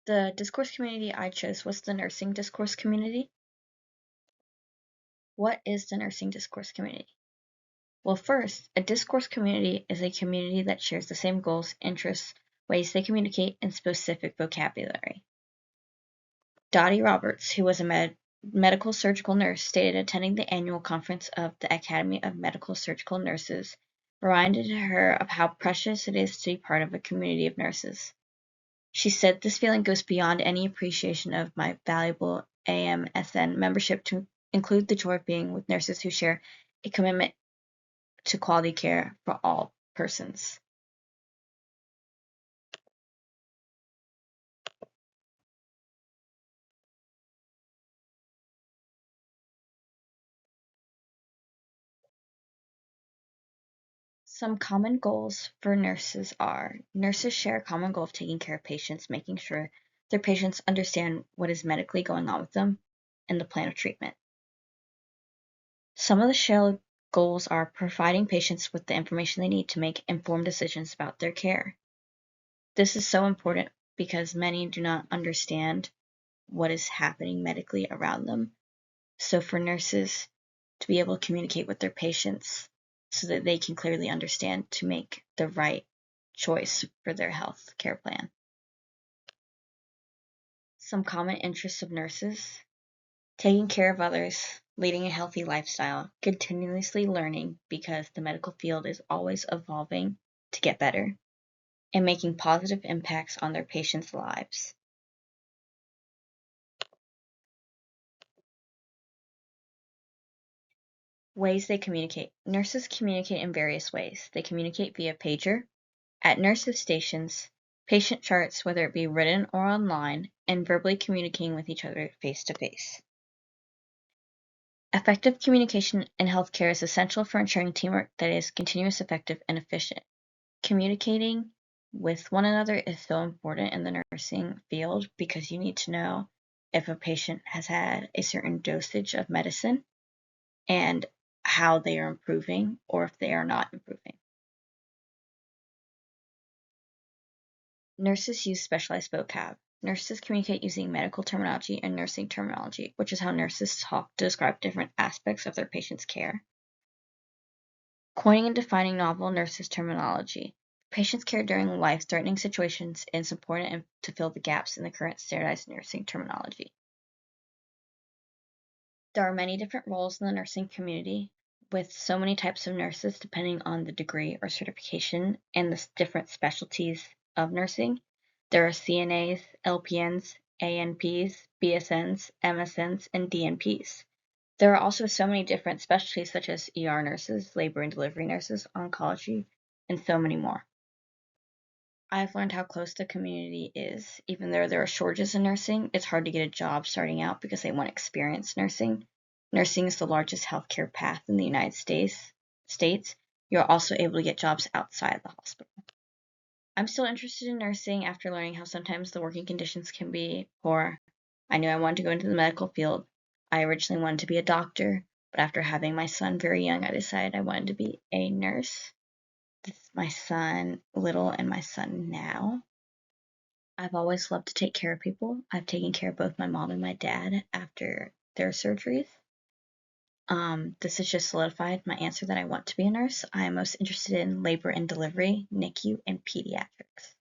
The discourse community I chose was the nursing discourse community. What is the nursing discourse community? Well, first, a discourse community is a community that shares the same goals, interests, ways they communicate, and specific vocabulary. Dottie Roberts, who was a medical surgical nurse, stated attending the annual conference of the Academy of Medical Surgical Nurses reminded her of how precious it is to be part of a community of nurses. She said, "This feeling goes beyond any appreciation of my valuable AMSN membership to include the joy of being with nurses who share a commitment to quality care for all persons." Some common goals for nurses are: nurses share a common goal of taking care of patients, making sure their patients understand what is medically going on with them, and the plan of treatment. Some of the shared goals are providing patients with the information they need to make informed decisions about their care. This is so important because many do not understand what is happening medically around them. So for nurses to be able to communicate with their patients so that they can clearly understand to make the right choice for their health care plan. Some common interests of nurses: taking care of others, leading a healthy lifestyle, continuously learning because the medical field is always evolving to get better, and making positive impacts on their patients' lives. Ways they communicate. Nurses communicate in various ways. They communicate via pager, at nurses' stations, patient charts, whether it be written or online, and verbally communicating with each other face to face. Effective communication in healthcare is essential for ensuring teamwork that is continuous, effective, and efficient. Communicating with one another is so important in the nursing field because you need to know if a patient has had a certain dosage of medicine and how they are improving or if they are not improving. Nurses use specialized vocab. Nurses communicate using medical terminology and nursing terminology, which is how nurses talk to describe different aspects of their patient's care. Coining and defining novel nurses terminology. Patients' care during life-threatening situations is important to fill the gaps in the current standardized nursing terminology. There are many different roles in the nursing community, with so many types of nurses depending on the degree or certification and the different specialties of nursing. There are CNAs, LPNs, ANPs, BSNs, MSNs, and DNPs. There are also so many different specialties such as ER nurses, labor and delivery nurses, oncology, and so many more. I've learned how close the community is. Even though there are shortages in nursing, it's hard to get a job starting out because they want experience nursing. Nursing is the largest healthcare path in the United States. You're also able to get jobs outside the hospital. I'm still interested in nursing after learning how sometimes the working conditions can be poor. I knew I wanted to go into the medical field. I originally wanted to be a doctor, but after having my son very young, I decided I wanted to be a nurse. This is my son little and my son now. I've always loved to take care of people. I've taken care of both my mom and my dad after their surgeries. This has just solidified my answer that I want to be a nurse. I am most interested in labor and delivery, NICU, and pediatrics.